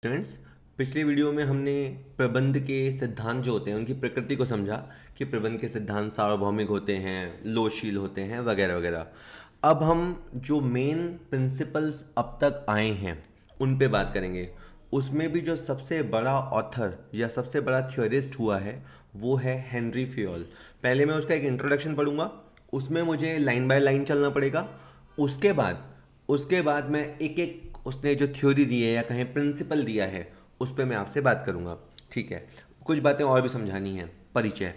Friends, पिछले video में हमने प्रबंध के सिद्धांत जो होते हैं उनकी प्रकृति को समझा कि प्रबंध के सिद्धांत सार्वभौमिक होते हैं, लोचशील होते हैं, वगैरह वगैरह। अब हम जो मेन प्रिंसिपल्स अब तक आए हैं उन पे बात करेंगे। उसमें भी जो सबसे बड़ा ऑथर या सबसे बड़ा थ्योरिस्ट हुआ है वो है हेनरी फ्योल। पहले मैं उसका एक इंट्रोडक्शन पढ़ूंगा, उसमें मुझे लाइन बाय लाइन चलना पड़ेगा। उसके बाद मैं एक एक उसने जो थ्योरी दी है या कहें प्रिंसिपल दिया है उस पर मैं आपसे बात करूंगा। ठीक है, कुछ बातें और भी समझानी है। परिचय।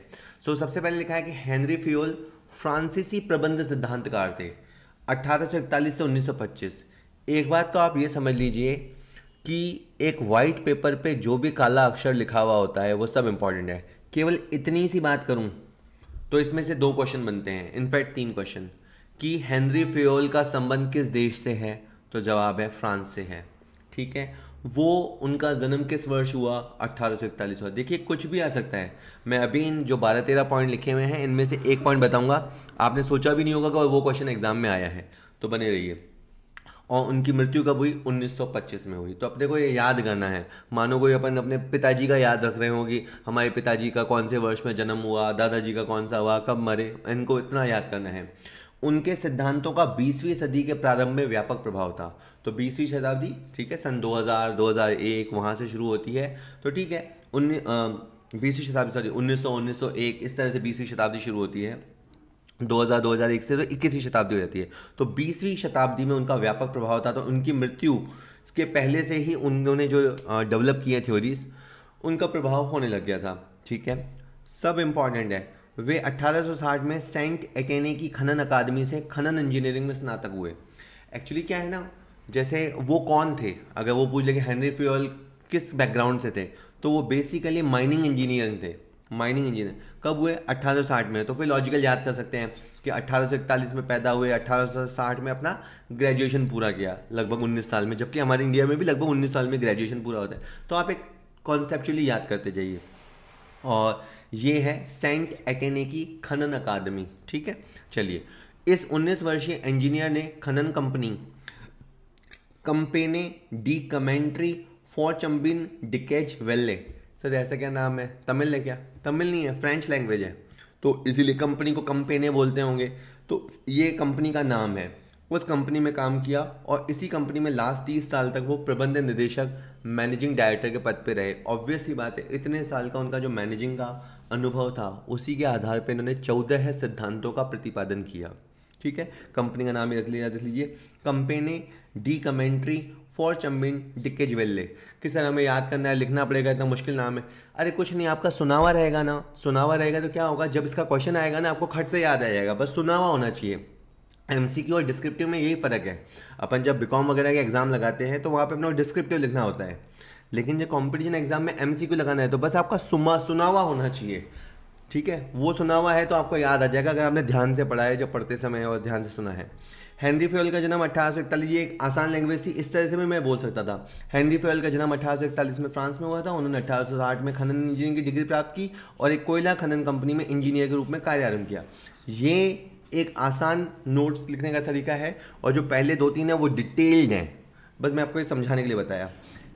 सबसे पहले लिखा है कि हेनरी फ्योल फ्रांसीसी प्रबंध सिद्धांतकार थे, 1841 से 1925। एक बात तो आप ये समझ लीजिए कि एक वाइट पेपर पे जो भी काला अक्षर लिखा हुआ होता है वो सब इंपॉर्टेंट है। केवल इतनी सी बात करूं तो इसमें से दो क्वेश्चन बनते हैं, इनफैक्ट तीन क्वेश्चन, कि हेनरी फ्योल का संबंध किस देश से है, तो जवाब है फ्रांस से है। ठीक है, वो उनका जन्म किस वर्ष हुआ, 1841 हुआ। देखिए कुछ भी आ सकता है। मैं अभी इन जो 12-13 पॉइंट लिखे हुए हैं इनमें से एक पॉइंट बताऊंगा, आपने सोचा भी नहीं होगा कि वो क्वेश्चन एग्जाम में आया है, तो बने रहिए। और उनकी मृत्यु कब हुई, 1925 में हुई। तो अपने को ये याद करना है। मानो कोई अपन अपने पिताजी का याद रख रहे हो कि हमारे पिताजी का कौन से वर्ष में जन्म हुआ, दादाजी का कौन सा हुआ, कब मरे, इनको इतना याद करना है। उनके सिद्धांतों का 20वीं सदी के प्रारंभ में व्यापक प्रभाव था। तो 20वीं शताब्दी, ठीक है, सन 2000 2001 वहाँ से शुरू होती है। तो ठीक है, 20वीं शताब्दी, सॉरी 1901, इस तरह से 20वीं शताब्दी शुरू होती है। 2000 2001 से तो 21वीं शताब्दी हो जाती है। तो 20वीं शताब्दी में उनका व्यापक प्रभाव था। तो उनकी मृत्यु के पहले से ही उन्होंने जो डेवलप किए थ्योरीज, उनका प्रभाव होने लग गया था। ठीक है, सब इम्पॉर्टेंट है। वे 1860 में सेंट एटेने की खनन अकादमी से खनन इंजीनियरिंग में स्नातक हुए। एक्चुअली क्या है ना, जैसे वो कौन थे, अगर वो पूछ ले कि हेनरी फ्यूल किस बैकग्राउंड से थे, तो वो बेसिकली माइनिंग इंजीनियर थे। माइनिंग इंजीनियर कब हुए, 1860 में। तो फिर लॉजिकल याद कर सकते हैं कि 1841 में पैदा हुए, 1860 में अपना ग्रेजुएशन पूरा किया लगभग 19 साल में, जबकि हमारे इंडिया में भी लगभग 19 साल में ग्रेजुएशन पूरा होता है। तो आप एक कॉन्सेप्चुअली याद करते जाइए। और ये है सेंट एटेने की खनन अकादमी। ठीक है, चलिए। इस 19 वर्षीय इंजीनियर ने खनन कंपनी कंपेने डी कमेंट्री फॉर चंबिन डिकेज वेल्ले, सर ऐसा क्या नाम है, तमिल है क्या, तमिल नहीं है, फ्रेंच लैंग्वेज है, तो इसीलिए कंपनी को कंपेने बोलते होंगे। तो ये कंपनी का नाम है। उस कंपनी में काम किया और इसी कंपनी में लास्ट 30 साल तक वो प्रबंध निदेशक, मैनेजिंग डायरेक्टर के पद पे रहे। ऑब्वियस सी बात है, इतने साल का उनका जो मैनेजिंग का अनुभव था उसी के आधार पर इन्होंने 14 सिद्धांतों का प्रतिपादन किया। ठीक है, कंपनी का नाम ही रख लीजिए, कंपेने डी कमेंट्री फॉर चंबिन डिकेज वेल्ले। किस तरह हमें याद करना है, लिखना पड़ेगा, इतना मुश्किल नाम है। अरे कुछ नहीं, आपका सुना हुआ रहेगा ना, सुना हुआ रहेगा तो क्या होगा, जब इसका क्वेश्चन आएगा ना आपको खट से याद आ जाएगा, बस सुना हुआ होना चाहिए। एमसीक्यू और डिस्क्रिप्टिव में यही फ़र्क है। अपन जब बीकॉम वगैरह के एग्जाम लगाते हैं तो वहाँ पे अपना डिस्क्रिप्टिव लिखना होता है, लेकिन जब कॉम्पिटिशन एग्जाम में एमसीक्यू लगाना है तो बस आपका सुना हुआ होना चाहिए। ठीक है, वो सुना हुआ है तो आपको याद आ जाएगा अगर आपने ध्यान से पढ़ा है, जब पढ़ते समय और ध्यान से सुना है। हेनरी फ्योल का जन्म 1841, ये एक आसान लैंग्वेज थी, इस तरह से भी मैं बोल सकता था। हेनरी फ्योल का जन्म 1841 में फ्रांस में हुआ था। उन्होंने 1860 में खनन इंजीनियरिंग की डिग्री प्राप्त की और एक कोयला खनन कंपनी में इंजीनियर के रूप में कार्य आरंभ किया। ये एक आसान नोट्स लिखने का तरीका है और जो पहले दो तीन है वो डिटेल्ड हैं, बस मैं आपको ये समझाने के लिए बताया।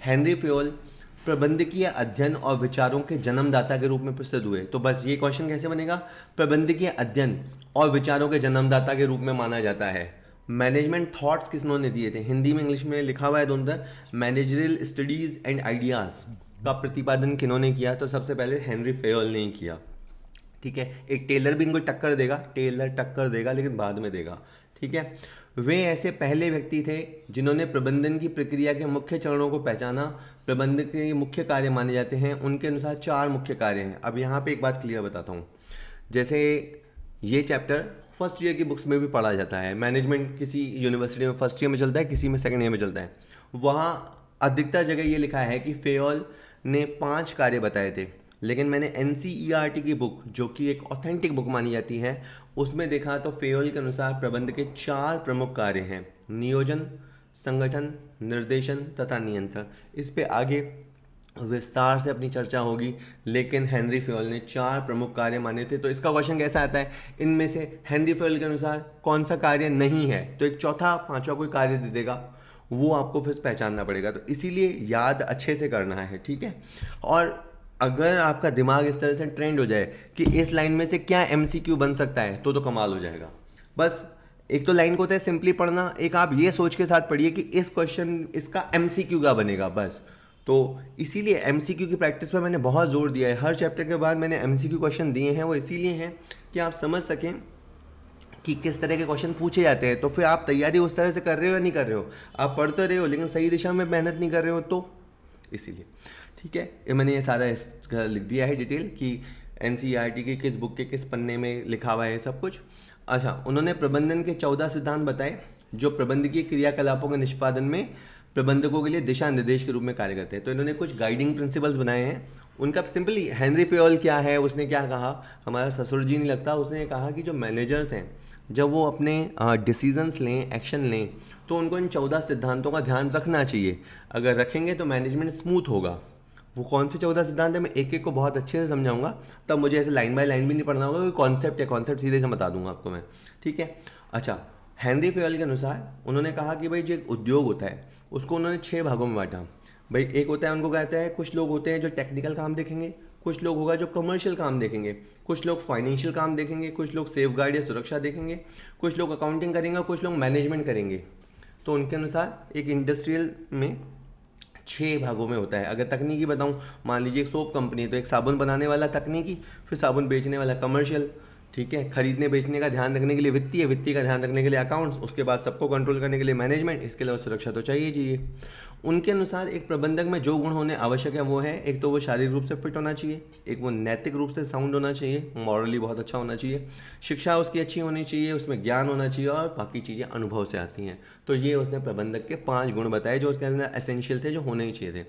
हेनरी फ्योल प्रबंधकीय अध्ययन और विचारों के जन्मदाता के रूप में प्रसिद्ध हुए। तो बस ये क्वेश्चन कैसे बनेगा, प्रबंधकीय अध्ययन और विचारों के जन्मदाता के रूप में माना जाता है। मैनेजमेंट थॉट्स किसने दिए थे, हिंदी में इंग्लिश में लिखा हुआ है दोनों तरह, मैनेजरियल स्टडीज एंड आइडियाज का प्रतिपादन किन्होंने किया, तो सबसे पहले हेनरी फ्योल ने ही किया। ठीक है, एक टेलर भी इनको टक्कर देगा, टेलर टक्कर देगा लेकिन बाद में देगा। ठीक है, वे ऐसे पहले व्यक्ति थे जिन्होंने प्रबंधन की प्रक्रिया के मुख्य चरणों को पहचाना। प्रबंधन के मुख्य कार्य माने जाते हैं, उनके अनुसार 4 मुख्य कार्य हैं। अब यहाँ पे एक बात क्लियर बताता हूँ, जैसे ये चैप्टर फर्स्ट ईयर की बुक्स में भी पढ़ा जाता है। मैनेजमेंट किसी यूनिवर्सिटी में फर्स्ट ईयर में चलता है, किसी में सेकंड ईयर में चलता है। वहाँ अधिकतर जगह ये लिखा है कि फेयोल ने 5 कार्य बताए थे, लेकिन मैंने एनसीईआरटी की बुक, जो कि एक ऑथेंटिक बुक मानी जाती है, उसमें देखा तो फेयोल के अनुसार प्रबंध के 4 प्रमुख कार्य हैं, नियोजन, संगठन, निर्देशन तथा नियंत्रण। इस पे आगे विस्तार से अपनी चर्चा होगी, लेकिन हेनरी फ्योल ने 4 प्रमुख कार्य माने थे। तो इसका क्वेश्चन कैसा आता है, इनमें से हेनरी फ्योल के अनुसार कौन सा कार्य नहीं है, तो एक चौथा पांचवा कोई कार्य दे देगा। वो आपको फिर पहचानना पड़ेगा। तो इसीलिए याद अच्छे से करना है, ठीक है। और अगर आपका दिमाग इस तरह से ट्रेंड हो जाए कि इस लाइन में से क्या एमसीक्यू बन सकता है, तो कमाल हो जाएगा। बस एक तो लाइन को होता है सिंपली पढ़ना, एक आप ये सोच के साथ पढ़िए कि इस क्वेश्चन इसका एमसीक्यू क्या बनेगा, बस। तो इसीलिए एमसीक्यू की प्रैक्टिस पर मैंने बहुत जोर दिया है। हर चैप्टर के बाद मैंने एमसीक्यू क्वेश्चन दिए हैं, वो इसीलिए हैं कि आप समझ सकें कि किस तरह के क्वेश्चन पूछे जाते हैं। तो फिर आप तैयारी उस तरह से कर रहे हो या नहीं कर रहे हो, आप पढ़ तो रहे हो लेकिन सही दिशा में मेहनत नहीं कर रहे हो, तो इसीलिए ठीक है। ये मैंने ये सारा इसका लिख दिया है डिटेल कि एनसीईआरटी के किस बुक के किस पन्ने में लिखा हुआ है सब कुछ। अच्छा, उन्होंने प्रबंधन के 14 सिद्धांत बताए जो प्रबंधकीय क्रियाकलापों के निष्पादन में प्रबंधकों के लिए दिशा निर्देश के रूप में कार्य करते हैं। तो इन्होंने कुछ गाइडिंग प्रिंसिपल्स बनाए हैं। उनका सिंपली हेनरी फेयोल क्या है, उसने क्या कहा, हमारा ससुर जी नहीं लगता, उसने कहा कि जो मैनेजर्स हैं जब वो अपने डिसीजंस लें, एक्शन लें, तो उनको इन 14 सिद्धांतों का ध्यान रखना चाहिए। अगर रखेंगे तो मैनेजमेंट स्मूथ होगा। वो कौन से 14 सिद्धांत है मैं एक एक को बहुत अच्छे से समझाऊंगा, तब मुझे ऐसे लाइन बाय लाइन भी नहीं पढ़ना होगा, कोई कॉन्सेप्ट है, कॉन्सेप्ट सीधे से बता दूंगा आपको मैं, ठीक है। अच्छा, हेनरी फेयल के अनुसार उन्होंने कहा कि भाई जो एक उद्योग होता है उसको उन्होंने 6 भागों में बांटा। भाई एक होता है, उनको कहता है कुछ लोग होते हैं जो टेक्निकल काम देखेंगे, कुछ लोग होगा जो कमर्शियल काम देखेंगे, कुछ लोग फाइनेंशियल काम देखेंगे, कुछ लोग सेफ गार्ड या सुरक्षा देखेंगे, कुछ लोग अकाउंटिंग करेंगे, कुछ लोग मैनेजमेंट करेंगे। तो उनके अनुसार एक इंडस्ट्रियल में 6 भागों में होता है। अगर तकनीकी बताऊं, मान लीजिए एक सोप कंपनी है तो एक साबुन बनाने वाला तकनीकी, फिर साबुन बेचने वाला कमर्शियल, ठीक है। खरीदने बेचने का ध्यान रखने के लिए वित्तीय, वित्तीय का ध्यान रखने के लिए अकाउंट्स, उसके बाद सबको कंट्रोल करने के लिए मैनेजमेंट, इसके अलावा सुरक्षा तो चाहिए चाहिए। उनके अनुसार एक प्रबंधक में जो गुण होने आवश्यक है वो है, एक तो वो शारीरिक रूप से फिट होना चाहिए, एक वो नैतिक रूप से साउंड होना चाहिए, मॉरली बहुत अच्छा होना चाहिए, शिक्षा उसकी अच्छी होनी चाहिए, उसमें ज्ञान होना चाहिए, और बाकी चीज़ें अनुभव से आती हैं। तो ये उसने प्रबंधक के 5 गुण बताए जो उसके अंदर एसेंशियल थे, जो होने ही चाहिए थे।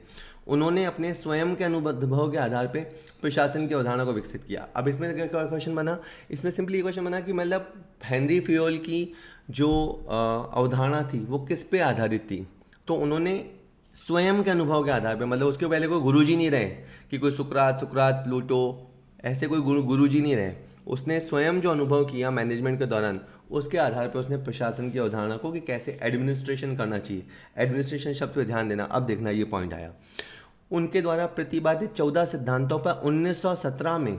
उन्होंने अपने स्वयं के अनुभव के आधार पर प्रशासन की अवधारणा को विकसित किया। अब इसमें क्या क्वेश्चन बना, इसमें सिंपली ये क्वेश्चन बना कि मतलब हेनरी फेयोल की जो अवधारणा थी वो किस पे आधारित थी। तो उन्होंने स्वयं के अनुभव के आधार पे, मतलब उसके पहले कोई गुरुजी नहीं रहे कि कोई सुकरात प्लूटो, ऐसे कोई गुरुजी नहीं रहे। उसने स्वयं जो अनुभव किया मैनेजमेंट के दौरान, उसके आधार पर उसने प्रशासन की अवधारणा को कि कैसे एडमिनिस्ट्रेशन करना चाहिए, एडमिनिस्ट्रेशन शब्द पे ध्यान देना। अब देखना ये पॉइंट आया, उनके द्वारा प्रतिपादित 14 सिद्धांतों पर 1917 में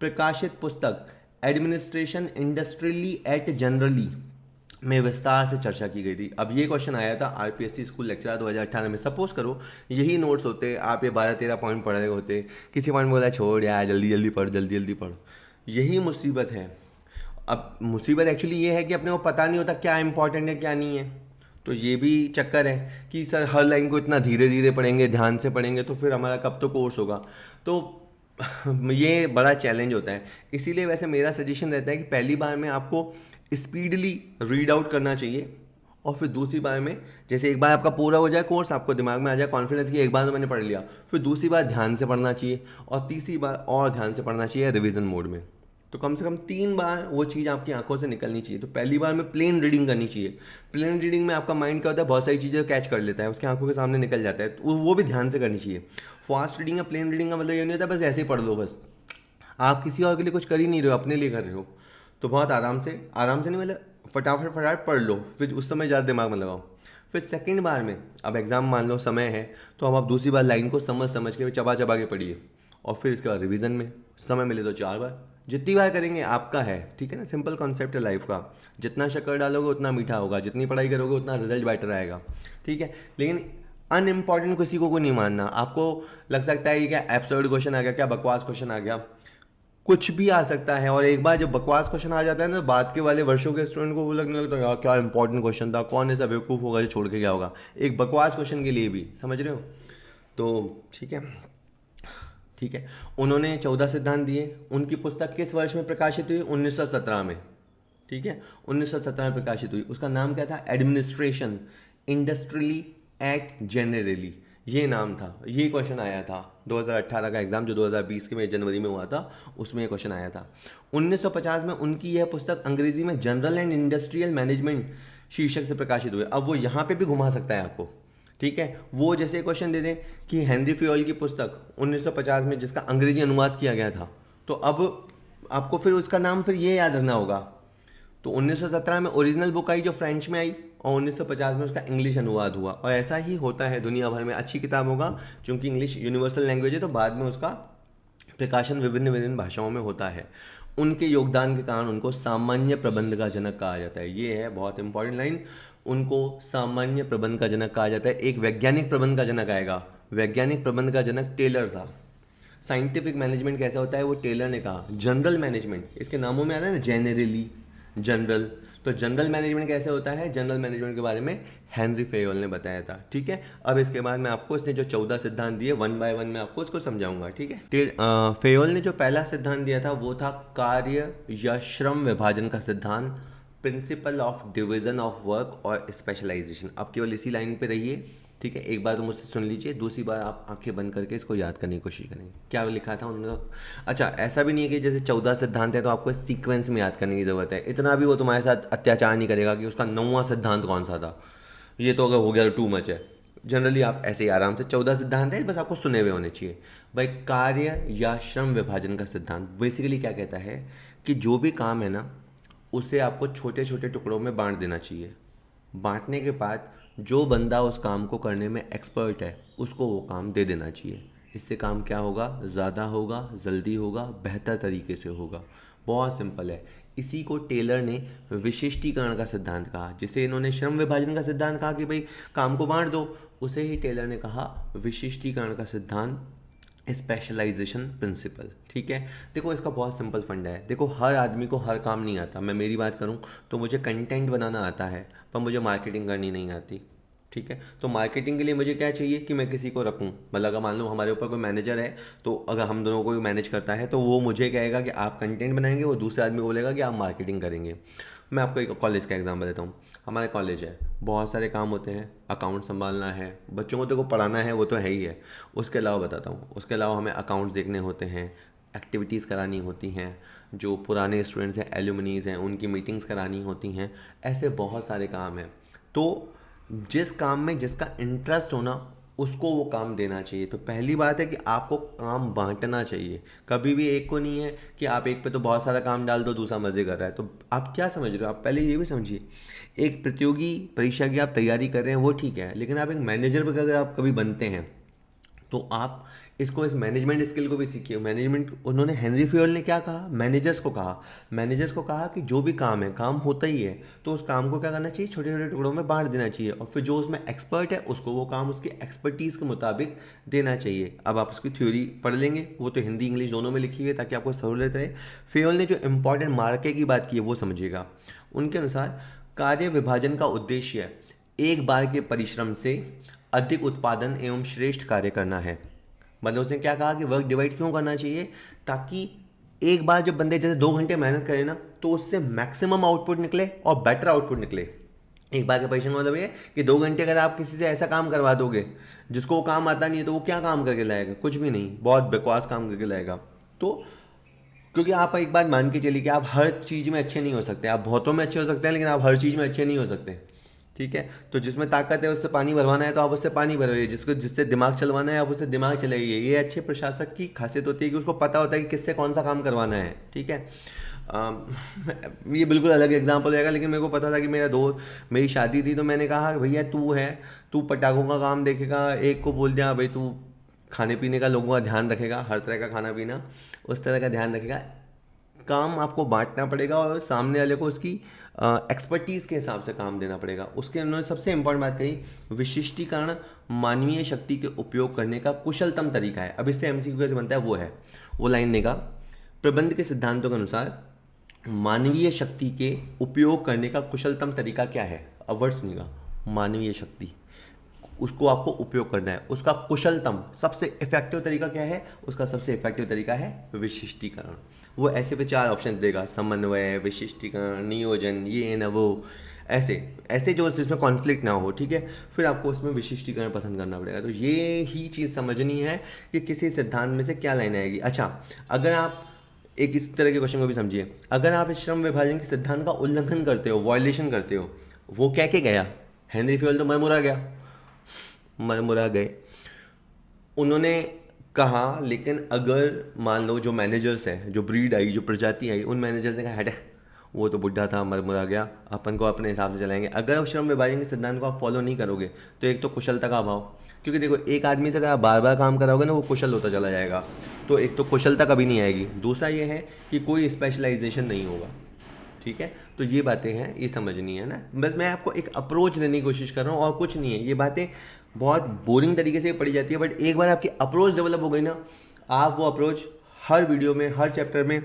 प्रकाशित पुस्तक एडमिनिस्ट्रेशन इंडस्ट्रियली एट जनरली में विस्तार से चर्चा की गई थी। अब ये क्वेश्चन आया था आरपीएससी स्कूल लेक्चर 2018 में। सपोज करो यही नोट्स होते, आप ये 12-13 पॉइंट पढ़ रहे होते, किसी पॉइंट बोला छोड़ यार जल्दी जल्दी पढ़, जल्दी जल्दी पढ़। यही मुसीबत है। अब मुसीबत एक्चुअली ये है कि अपने को पता नहीं होता क्या इंपॉर्टेंट है क्या नहीं है। तो ये भी चक्कर है कि सर हर लाइन को इतना धीरे धीरे पढ़ेंगे, ध्यान से पढ़ेंगे, तो फिर हमारा कब तो कोर्स होगा। तो ये बड़ा चैलेंज होता है। इसीलिए वैसे मेरा सजेशन रहता है कि पहली बार में आपको स्पीडली रीड आउट करना चाहिए, और फिर दूसरी बार में जैसे एक बार आपका पूरा हो जाए कोर्स, आपको दिमाग में आ जाए कॉन्फिडेंस कि एक बार तो मैंने पढ़ लिया, फिर दूसरी बार ध्यान से पढ़ना चाहिए, और तीसरी बार और ध्यान से पढ़ना चाहिए रिवीजन मोड में। तो कम से कम 3 बार वो चीज़ आपकी आंखों से निकलनी चाहिए। तो पहली बार में प्लेन रीडिंग करनी चाहिए। प्लेन रीडिंग में आपका माइंड क्या होता है, बहुत सारी चीज़ें कैच कर लेता है, उसकी आंखों के सामने निकल जाता है, तो वो भी ध्यान से करनी चाहिए। फास्ट रीडिंग या प्लेन रीडिंग का मतलब ये नहीं होता बस ऐसे ही पढ़ लो, बस आप किसी और के लिए कुछ कर ही नहीं रहे हो, अपने लिए कर रहे हो। तो बहुत आराम से नहीं, मतलब फटाफट पढ़ लो, फिर उस समय ज़्यादा दिमाग में लगाओ। फिर सेकंड बार में, अब एग्ज़ाम मान लो समय है, तो अब आप दूसरी बार लाइन को समझ के चबा के पढ़िए, और फिर इसके बाद रिवीजन में समय मिले तो 4 बार, जितनी बार करेंगे आपका है, ठीक है ना। सिंपल कॉन्सेप्ट है लाइफ का, जितना शक्कर डालोगे उतना मीठा होगा, जितनी पढ़ाई करोगे उतना रिजल्ट बेटर आएगा, ठीक है। लेकिन अनइम्पॉर्टेंट किसी को नहीं मानना। आपको लग सकता है कि क्या एब्सर्ड क्वेश्चन आ गया, क्या बकवास क्वेश्चन आ गया, कुछ भी आ सकता है। और एक बार जब बकवास क्वेश्चन आ जाता है ना, बाद के वाले वर्षों के स्टूडेंट को वो लगने लगता है यार क्या इंपॉर्टेंट क्वेश्चन था, कौन ऐसा बेवकूफ़ होगा जो छोड़ के गया होगा एक बकवास क्वेश्चन के लिए भी, समझ रहे हो। तो ठीक है। उन्होंने 14 सिद्धांत दिए। उनकी पुस्तक किस वर्ष में प्रकाशित हुई, 1917 में, ठीक है, 1917 में प्रकाशित हुई। उसका नाम क्या था, एडमिनिस्ट्रेशन इंडस्ट्रियली एट जनरली, ये नाम था। ये क्वेश्चन आया था 2018 का एग्जाम, जो 2020 के में जनवरी में हुआ था, उसमें ये क्वेश्चन आया था। 1950 में उनकी यह पुस्तक अंग्रेजी में जनरल एंड इंडस्ट्रियल मैनेजमेंट शीर्षक से प्रकाशित हुई। अब वो यहाँ पे भी घुमा सकता है आपको, ठीक है। वो जैसे क्वेश्चन दे दें कि हेनरी फेयोल की पुस्तक 1950 में जिसका अंग्रेजी अनुवाद किया गया था, तो अब आपको फिर उसका नाम फिर ये याद रखना होगा। तो 1917 में ओरिजिनल बुक आई जो फ्रेंच में आई, और 1950 में उसका इंग्लिश अनुवाद हुआ। और ऐसा ही होता है दुनिया भर में, अच्छी किताब होगा, चूँकि इंग्लिश यूनिवर्सल लैंग्वेज है तो बाद में उसका प्रकाशन विभिन्न विभिन्न भाषाओं में होता है। उनके योगदान के कारण उनको सामान्य प्रबंध का जनक कहा जाता है। ये है बहुत इंपॉर्टेंट लाइन, उनको सामान्य प्रबंध का जनक कहा जाता है। एक वैज्ञानिक प्रबंध का जनक आएगा, वैज्ञानिक प्रबंध का जनक टेलर था। साइंटिफिक मैनेजमेंट कैसा होता है वो टेलर ने कहा। जनरल मैनेजमेंट, इसके नामों में आ रहा है ना, जेनरली, जनरल, तो जनरल मैनेजमेंट कैसे होता है, जनरल मैनेजमेंट के बारे में हेनरी फेयोल ने बताया था। ठीक है, अब इसके बाद मैं आपको इसने जो 14 सिद्धांत दिए वन बाय वन मैं आपको इसको समझाऊंगा। ठीक है, फेयोल ने जो पहला सिद्धांत दिया था वो था कार्य या श्रम विभाजन का सिद्धांत, principle of division of work और स्पेशलाइजेशन। अब केवल इसी लाइन पे रहिए। ठीक है, एक बार तो मुझसे सुन लीजिए, दूसरी बार आप आंखें बंद करके इसको याद करने की कोशिश करेंगे क्या लिखा था उन्होंने। अच्छा, ऐसा भी नहीं है कि जैसे 14 सिद्धांत है तो आपको इस सीक्वेंस में याद करने की ज़रूरत है, इतना भी वो तुम्हारे साथ अत्याचार नहीं करेगा कि उसका 9वां सिद्धांत कौन सा था। ये तो अगर हो गया तो टू मच है। जनरली आप ऐसे ही आराम से 14 सिद्धांत है, बस आपको सुने हुए होने चाहिए। भाई, कार्य या श्रम विभाजन का सिद्धांत बेसिकली क्या कहता है कि जो भी काम है ना उसे आपको छोटे छोटे टुकड़ों में बांट देना चाहिए। बांटने के बाद जो बंदा उस काम को करने में एक्सपर्ट है उसको वो काम दे देना चाहिए। इससे काम क्या होगा, ज़्यादा होगा, जल्दी होगा, बेहतर तरीके से होगा। बहुत सिंपल है। इसी को टेलर ने विशिष्टीकरण का सिद्धांत कहा, जिसे इन्होंने श्रम विभाजन का सिद्धांत कहा कि भाई काम को बांट दो, उसे ही टेलर ने कहा विशिष्टीकरण का सिद्धांत, स्पेशलाइजेशन प्रिंसिपल। ठीक है, देखो इसका बहुत सिंपल फंडा है। देखो हर आदमी को हर काम नहीं आता। मैं मेरी बात करूं तो मुझे कंटेंट बनाना आता है पर मुझे मार्केटिंग करनी नहीं आती। ठीक है, तो मार्केटिंग के लिए मुझे क्या चाहिए कि मैं किसी को रखूं। मतलब अगर मान लो हमारे ऊपर कोई मैनेजर है तो अगर हम दोनों को भी मैनेज करता है तो वो मुझे कहेगा कि आप कंटेंट बनाएंगे, वो दूसरे आदमी को बोलेगा कि आप मार्केटिंग करेंगे। मैं आपको एक कॉलेज का एग्जाम्पल देता हूँ। हमारे कॉलेज है, बहुत सारे काम होते हैं, अकाउंट संभालना है, बच्चों को तो पढ़ाना है वो तो है ही है। उसके अलावा बताता हूँ, उसके अलावा हमें अकाउंट्स देखने होते हैं, एक्टिविटीज़ करानी होती हैं, जो पुराने स्टूडेंट्स हैं, एलुमनीज़ हैं, उनकी मीटिंग्स करानी होती हैं। ऐसे बहुत सारे काम हैं। तो जिस काम में जिसका इंटरेस्ट हो ना उसको वो काम देना चाहिए। तो पहली बात है कि आपको काम बांटना चाहिए। कभी भी एक को नहीं है कि आप एक पे तो बहुत सारा काम डाल दो, दूसरा मज़े कर रहा है। तो आप क्या समझ रहे हो, आप पहले ये भी समझिए, एक प्रतियोगी परीक्षा की आप तैयारी कर रहे हैं वो ठीक है, लेकिन आप एक मैनेजर भी अगर आप कभी बनते हैं तो आप इसको, इस मैनेजमेंट स्किल को भी सीखिए। मैनेजमेंट, उन्होंने हेनरी फ्योल ने क्या कहा, मैनेजर्स को कहा कि जो भी काम है, काम होता ही है तो उस काम को क्या करना चाहिए, छोटे छोटे टुकड़ों में बांट देना चाहिए और फिर जो उसमें एक्सपर्ट है उसको वो काम उसकी एक्सपर्टीज़ के मुताबिक देना चाहिए। अब आप उसकी थ्योरी पढ़ लेंगे, वो तो हिंदी इंग्लिश दोनों में लिखी हुई है ताकि आपको सहूलियत रहे। फ्योल ने जो इंपॉर्टेंट मार्के की बात की है वो समझिएगा। उनके अनुसार कार्य विभाजन का उद्देश्य एक बार के परिश्रम से अधिक उत्पादन एवं श्रेष्ठ कार्य करना है। मतलब उसने क्या कहा कि वर्क डिवाइड क्यों करना चाहिए, ताकि एक बार जब बंदे जैसे 2 घंटे मेहनत करें ना तो उससे मैक्सिमम आउटपुट निकले और बेटर आउटपुट निकले। एक बार के परिश्रम मतलब ये कि 2 घंटे अगर आप किसी से ऐसा काम करवा दोगे जिसको वो काम आता नहीं है तो वो क्या काम करके लाएगा, कुछ भी नहीं, बहुत बकवास काम करके लाएगा। तो क्योंकि आप एक बात मान के चलिए कि आप हर चीज़ में अच्छे नहीं हो सकते, आप बहुतों में अच्छे हो सकते हैं लेकिन आप हर चीज़ में अच्छे नहीं हो सकते। ठीक है, तो जिसमें ताकत है उससे पानी भरवाना है तो आप उससे पानी भरवाइए, जिससे दिमाग चलवाना है आप उससे दिमाग चलाइए। ये अच्छे प्रशासक की खासियत होती है कि उसको पता होता है कि किससे कौन सा काम करवाना है। ठीक है, ये बिल्कुल अलग एग्जांपल रहेगा, लेकिन मेरे को पता था कि मेरी शादी थी तो मैंने कहा भैया तू पटाखों का काम देखेगा, एक को बोल दिया भाई तू खाने पीने का, लोगों का ध्यान रखेगा, हर तरह का खाना पीना उस तरह का ध्यान रखेगा। काम आपको बांटना पड़ेगा और सामने वाले को उसकी एक्सपर्टीज़ के हिसाब से काम देना पड़ेगा। उसके उन्होंने सबसे इंपॉर्टेंट बात कही, विशिष्टीकरण मानवीय शक्ति के उपयोग करने का कुशलतम तरीका है। अब इससे एमसीक्यू कैसे बनता है वो लाइन देगा। प्रबंध के सिद्धांतों के अनुसार मानवीय शक्ति के उपयोग करने का कुशलतम तरीका क्या है। अब वर्ड सुनिएगा, मानवीय शक्ति, उसको आपको उपयोग करना है, उसका कुशलतम सबसे इफेक्टिव तरीका क्या है, उसका सबसे इफेक्टिव तरीका है विशिष्टीकरण। वो ऐसे पे 4 ऑप्शन देगा, समन्वय, विशिष्टीकरण, नियोजन, ये न वो, ऐसे ऐसे जो जिसमें कॉन्फ्लिक्ट ना हो। ठीक है, फिर आपको उसमें विशिष्टीकरण पसंद करना पड़ेगा। तो ये ही चीज़ समझनी है कि किसी सिद्धांत में से क्या लाइन आएगी। अच्छा, अगर आप एक इस तरह के क्वेश्चन को भी समझिए, अगर आप इस श्रम विभाजन के सिद्धांत का उल्लंघन करते हो, वायलेशन करते हो, वो कह के गया हेनरी फ्योल तो मरमुरा गए। उन्होंने कहा, लेकिन अगर मान लो जो मैनेजर्स है, जो ब्रीड आई, जो प्रजाति आई, उन मैनेजर्स ने कहा हटे, वो तो बुढ़ा था, मर मुरा गया, अपन को अपने हिसाब से चलाएंगे। अगर श्रम विभाजन के सिद्धांत को आप फॉलो नहीं करोगे तो एक तो कुशलता का अभाव, क्योंकि देखो एक आदमी से अगर आप बार बार काम कराओगे ना वो कुशल होता चला जाएगा, तो एक तो कुशलता कभी नहीं आएगी। दूसरा ये है कि कोई स्पेशलाइजेशन नहीं होगा। ठीक है, तो ये बातें हैं, ये समझनी है ना। बस मैं आपको एक अप्रोच देने की कोशिश कर रहा हूँ और कुछ नहीं है। ये बातें बहुत बोरिंग तरीके से पढ़ी जाती है, बट एक बार आपकी अप्रोच डेवलप हो गई ना, आप वो अप्रोच हर वीडियो में, हर चैप्टर में,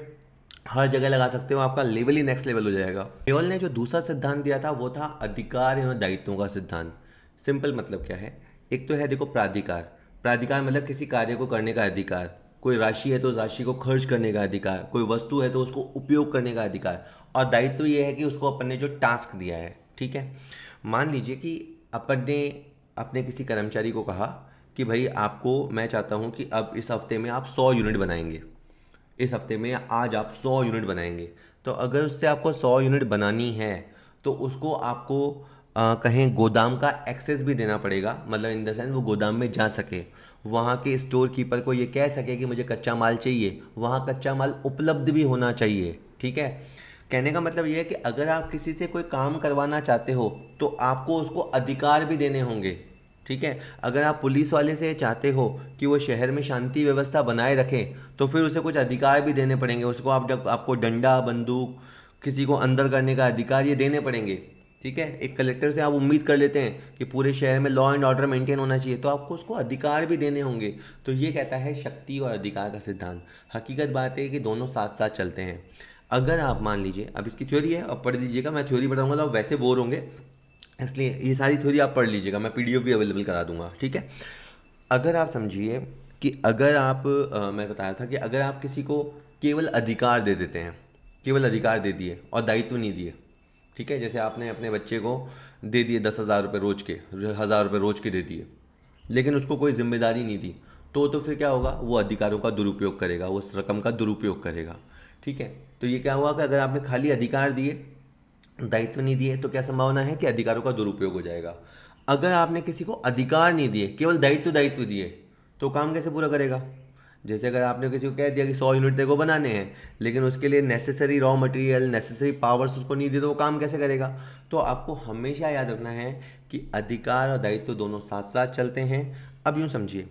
हर जगह लगा सकते हो। आपका लेवल ही नेक्स्ट लेवल हो जाएगा। केवल ने जो दूसरा सिद्धांत दिया था वो था अधिकार एवं दायित्वों का सिद्धांत। सिंपल मतलब क्या है, एक तो है देखो प्राधिकार। प्राधिकार मतलब किसी कार्य को करने का अधिकार। कोई राशि है तो राशि को खर्च करने का अधिकार, कोई वस्तु है तो उसको उपयोग करने का अधिकार, और दायित्व ये है कि उसको अपन ने जो टास्क दिया है। ठीक है, मान लीजिए कि अपन ने अपने किसी कर्मचारी को कहा कि भाई आपको, मैं चाहता हूँ कि अब इस हफ्ते में आप 100 यूनिट बनाएंगे, इस हफ्ते में आज आप 100 यूनिट बनाएंगे। तो अगर उससे आपको 100 यूनिट बनानी है तो उसको आपको कहीं गोदाम का एक्सेस भी देना पड़ेगा, मतलब इन द सेंस वो गोदाम में जा सके, वहाँ के स्टोर कीपर को ये कह सके कि मुझे कच्चा माल चाहिए, वहाँ कच्चा माल उपलब्ध भी होना चाहिए। ठीक है, कहने का मतलब ये है कि अगर आप किसी से कोई काम करवाना चाहते हो तो आपको उसको अधिकार भी देने होंगे। ठीक है, अगर आप पुलिस वाले से चाहते हो कि वो शहर में शांति व्यवस्था बनाए रखे तो फिर उसे कुछ अधिकार भी देने पड़ेंगे। उसको आपको डंडा, बंदूक, किसी को अंदर करने का अधिकार ये देने पड़ेंगे। ठीक है, एक कलेक्टर से आप उम्मीद कर लेते हैं कि पूरे शहर में लॉ एंड ऑर्डर मेंटेन होना चाहिए, तो आपको उसको अधिकार भी देने होंगे। तो ये कहता है शक्ति और अधिकार का सिद्धांत। हकीकत बात है कि दोनों साथ साथ चलते हैं। अगर आप मान लीजिए, अब इसकी थ्योरी है, अब पढ़ लीजिएगा, मैं थ्योरी पढ़ाऊंगा तो आप वैसे बोर होंगे, इसलिए ये सारी थ्योरी आप पढ़ लीजिएगा, मैं पीडीएफ भी अवेलेबल करा दूंगा। ठीक है, अगर आप समझिए कि अगर आप मैं बताया था कि अगर आप किसी को केवल अधिकार दे देते हैं, केवल अधिकार दे दिए और दायित्व नहीं दिए। ठीक है, जैसे आपने अपने बच्चे को दे दिए 10,000 रुपये रोज के, 1,000 रुपये रोज के दे दिए, लेकिन उसको कोई जिम्मेदारी नहीं दी, तो फिर क्या होगा, वो अधिकारों का दुरुपयोग करेगा, वो उस रकम का दुरुपयोग करेगा। ठीक है, तो ये क्या हुआ कि अगर आपने खाली अधिकार दिए, दायित्व नहीं दिए, तो क्या संभावना है कि अधिकारों का दुरुपयोग हो जाएगा। अगर आपने किसी को अधिकार नहीं दिए, केवल दायित्व दायित्व दिए, तो काम कैसे पूरा करेगा। जैसे अगर आपने किसी को कह दिया कि 100 यूनिट तेरे को बनाने हैं, लेकिन उसके लिए necessary raw material, necessary powers उसको नहीं दिए, तो वो काम कैसे करेगा। तो आपको हमेशा याद रखना है कि अधिकार और दायित्व दोनों साथ साथ चलते हैं। अब यूँ समझिए,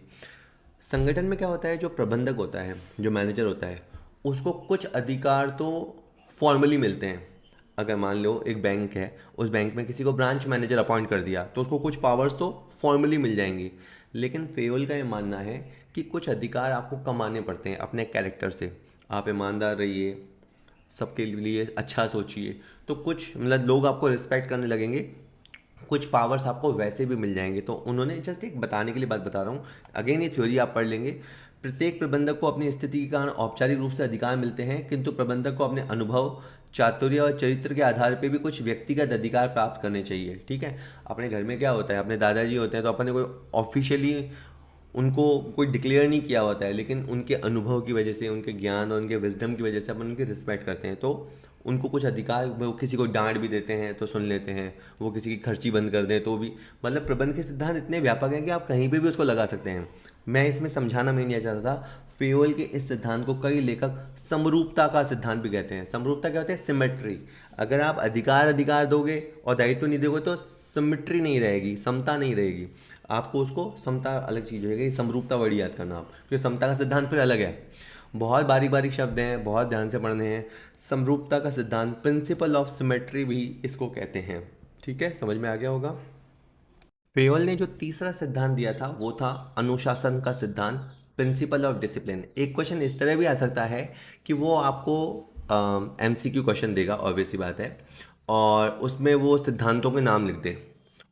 संगठन में क्या होता है, जो प्रबंधक होता है, जो मैनेजर होता है, उसको कुछ अधिकार तो फॉर्मली मिलते हैं। अगर मान लो एक बैंक है, उस बैंक में किसी को ब्रांच मैनेजर अपॉइंट कर दिया तो उसको कुछ पावर्स तो फॉर्मली मिल जाएंगी। लेकिन फेयोल का ये मानना है कि कुछ अधिकार आपको कमाने पड़ते हैं अपने कैरेक्टर से। आप ईमानदार रहिए, सबके लिए अच्छा सोचिए, तो कुछ मतलब लोग आपको रिस्पेक्ट करने लगेंगे, कुछ पावर्स आपको वैसे भी मिल जाएंगे। तो उन्होंने जस्ट एक बताने के लिए बात बता रहा हूँ, अगेन ये थ्योरी आप पढ़ लेंगे। प्रत्येक प्रबंधक को अपनी स्थिति के कारण औपचारिक रूप से अधिकार मिलते हैं, किंतु प्रबंधक को अपने अनुभव, चातुर्य और चरित्र के आधार पे भी कुछ व्यक्तिगत अधिकार प्राप्त करने चाहिए। ठीक है, अपने घर में क्या होता है, अपने दादाजी होते हैं तो अपन ने कोई ऑफिशियली उनको कोई डिक्लेयर नहीं किया होता है, लेकिन उनके अनुभव की वजह से, उनके ज्ञान और उनके विजडम की वजह से अपन उनकी रिस्पेक्ट करते हैं। तो उनको कुछ अधिकार, वो किसी को डांट भी देते हैं तो सुन लेते हैं, वो किसी की खर्ची बंद कर दें तो भी, मतलब प्रबंध के सिद्धांत इतने व्यापक हैं कि आप कहीं पे भी उसको लगा सकते हैं। मैं इसमें समझाना मैं नहीं चाहता था, फेयोल के इस सिद्धांत को कई लेखक समरूपता का सिद्धांत भी कहते हैं। समरूपता क्या होता है, सिमेट्री। अगर आप अधिकार दोगे और दायित्व नहीं दोगे तो सिमेट्री नहीं रहेगी, समता नहीं रहेगी। आपको उसको, समता अलग चीज़ होगी, समरूपता वर्ड याद करना आप, क्योंकि समता का सिद्धांत फिर अलग है। बहुत बारीक बारीक शब्द हैं, बहुत ध्यान से पढ़ने हैं। समरूपता का सिद्धांत, प्रिंसिपल ऑफ सिमेट्री भी इसको कहते हैं। ठीक है, समझ में आ गया होगा। फेयोल ने जो तीसरा सिद्धांत दिया था वो था अनुशासन का सिद्धांत, प्रिंसिपल ऑफ डिसिप्लिन। एक क्वेश्चन इस तरह भी आ सकता है कि वो आपको एमसीक्यू क्वेश्चन देगा, ऑब्वियस सी बात है, और उसमें वो सिद्धांतों के नाम लिख दे,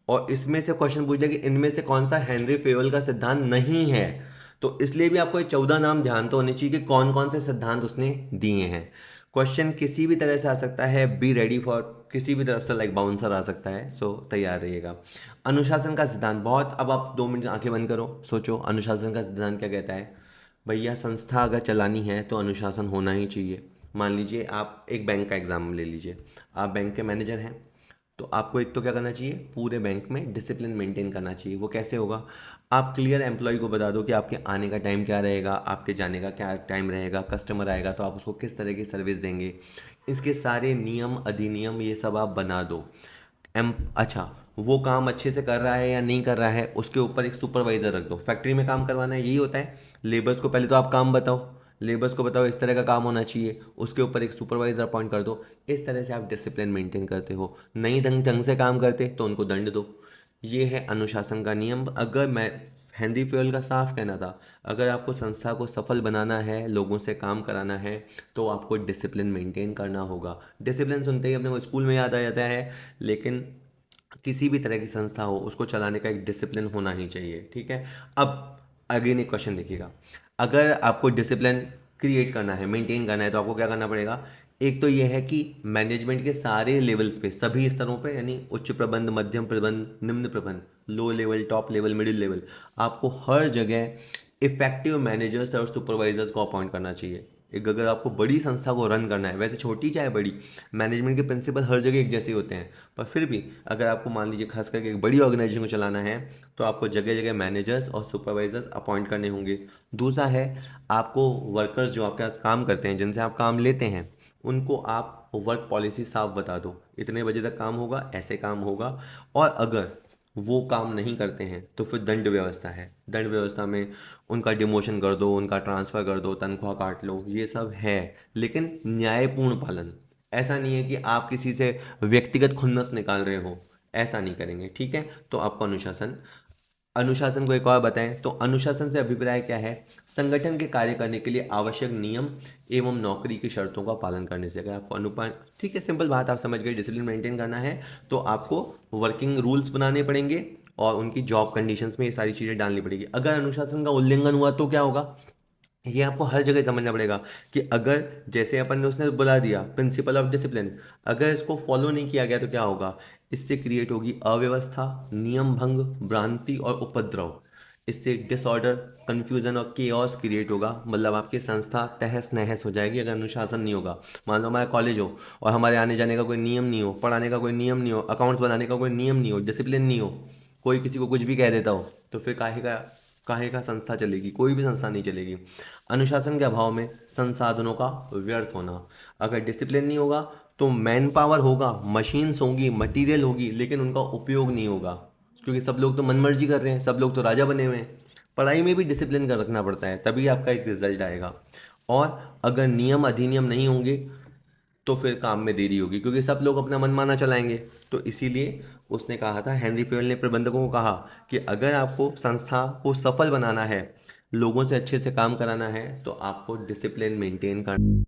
और इसमें से क्वेश्चन पूछ ले कि इनमें से कौन सा हेनरी फेयोल का सिद्धांत नहीं है। तो इसलिए भी आपको ये 14 नाम ध्यान तो होने चाहिए कि कौन कौन से सिद्धांत उसने दिए हैं। क्वेश्चन किसी भी तरह से आ सकता है, बी रेडी फॉर, किसी भी तरफ से लाइक बाउंसर आ सकता है, सो तैयार रहिएगा। अनुशासन का सिद्धांत, बहुत, अब आप 2 मिनट आंखें बंद करो, सोचो अनुशासन का सिद्धांत क्या कहता है। भैया संस्था अगर चलानी है तो अनुशासन होना ही चाहिए। मान लीजिए आप एक बैंक का एग्जाम ले लीजिए, आप बैंक के मैनेजर हैं, तो आपको एक तो क्या करना चाहिए, पूरे बैंक में डिसिप्लिन मेंटेन करना चाहिए। वो कैसे होगा, आप क्लियर एम्प्लॉय को बता दो कि आपके आने का टाइम क्या रहेगा, आपके जाने का क्या टाइम रहेगा, कस्टमर आएगा तो आप उसको किस तरह की सर्विस देंगे, इसके सारे नियम अधिनियम ये सब आप बना दो। अच्छा, वो काम अच्छे से कर रहा है या नहीं कर रहा है उसके ऊपर एक सुपरवाइजर रख दो। फैक्ट्री में काम करवाना है, यही होता है। लेबर्स को पहले तो आप काम बताओ, लेबर्स को बताओ इस तरह का काम होना चाहिए, उसके ऊपर एक सुपरवाइजर अपॉइंट कर दो। इस तरह से आप डिसिप्लिन मेंटेन करते हो। नहीं ढंग ढंग से काम करते तो उनको दंड दो। ये है अनुशासन का नियम। अगर मैं हेनरी फ्योल का साफ कहना था, अगर आपको संस्था को सफल बनाना है, लोगों से काम कराना है, तो आपको डिसिप्लिन मेंटेन करना होगा। डिसिप्लिन सुनते ही अपने को स्कूल में याद आ जाता है, लेकिन किसी भी तरह की संस्था हो उसको चलाने का एक डिसिप्लिन होना ही चाहिए, ठीक है। अब अगेन एक क्वेश्चन देखिएगा, अगर आपको डिसिप्लिन क्रिएट करना है, मेंटेन करना है, तो आपको क्या करना पड़ेगा। एक तो ये है कि मैनेजमेंट के सारे लेवल्स पे, सभी स्तरों पे, यानी उच्च प्रबंध, मध्यम प्रबंध, निम्न प्रबंध, low level, top level, middle level, आपको हर जगह इफेक्टिव मैनेजर्स और सुपरवाइजर्स को अपॉइंट करना चाहिए। एक अगर आपको बड़ी संस्था को रन करना है, वैसे छोटी चाहे बड़ी, मैनेजमेंट के प्रिंसिपल हर जगह एक जैसे होते हैं, पर फिर भी अगर आपको मान लीजिए खास करके एक बड़ी ऑर्गेनाइजेशन को चलाना है, तो आपको जगह जगह मैनेजर्स और सुपरवाइजर्स अपॉइंट करने होंगे। दूसरा है, आपको वर्कर्स जो आपके पास काम करते हैं, जिनसे आप काम लेते हैं, उनको आप वर्क पॉलिसी साफ बता दो, इतने बजे तक काम होगा, ऐसे काम होगा। और अगर वो काम नहीं करते हैं तो फिर दंड व्यवस्था है। दंड व्यवस्था में उनका डिमोशन कर दो, उनका ट्रांसफ़र कर दो, तनख्वाह काट लो, ये सब है। लेकिन न्यायपूर्ण पालन, ऐसा नहीं है कि आप किसी से व्यक्तिगत खुन्नस निकाल रहे हो, ऐसा नहीं करेंगे, ठीक है। तो आपको अनुशासन, अनुशासन को एक और बताएं तो अनुशासन से अभिप्राय क्या है, संगठन के कार्य करने के लिए आवश्यक नियम एवं नौकरी की शर्तों का पालन करने से। अगर आपको अनुपालन, ठीक है, सिंपल बात आप समझ गए, डिसिप्लिन मेंटेन करना है तो आपको वर्किंग रूल्स बनाने पड़ेंगे और उनकी जॉब कंडीशंस में ये सारी चीज़ें डालनी पड़ेगी। अगर अनुशासन का उल्लंघन हुआ तो क्या होगा, ये आपको हर जगह समझना पड़ेगा कि अगर जैसे अपन ने उसने बुला दिया प्रिंसिपल ऑफ डिसिप्लिन, अगर इसको फॉलो नहीं किया गया तो क्या होगा, इससे क्रिएट होगी अव्यवस्था, नियम भंग, भ्रांति और उपद्रव। इससे डिसऑर्डर, कंफ्यूजन और केओस क्रिएट होगा। मतलब आपकी संस्था तहस नहस हो जाएगी अगर अनुशासन नहीं होगा। मान लो हमारा कॉलेज हो और हमारे आने जाने का कोई नियम नहीं हो, पढ़ाने का कोई नियम नहीं हो, अकाउंट्स बनाने का कोई नियम नहीं हो, डिसिप्लिन नहीं हो, कोई किसी को कुछ भी कह देता हो, तो फिर काहे का संस्था चलेगी, कोई भी संस्था नहीं चलेगी। अनुशासन के अभाव में संसाधनों का व्यर्थ होना। अगर डिसिप्लिन नहीं होगा तो मैन पावर होगा, मशीन्स होंगी, मटेरियल होगी, लेकिन उनका उपयोग नहीं होगा, क्योंकि सब लोग तो मनमर्जी कर रहे हैं, सब लोग तो राजा बने हुए हैं। पढ़ाई में भी डिसिप्लिन का रखना पड़ता है, तभी आपका एक रिजल्ट आएगा। और अगर नियम अधिनियम नहीं होंगे तो फिर काम में देरी होगी, क्योंकि सब लोग अपना मनमाना चलाएंगे। तो इसीलिए उसने कहा था, हेनरी फेयल ने प्रबंधकों को कहा कि अगर आपको संस्था को सफल बनाना है, लोगों से अच्छे से काम कराना है, तो आपको डिसिप्लिन मेंटेन करना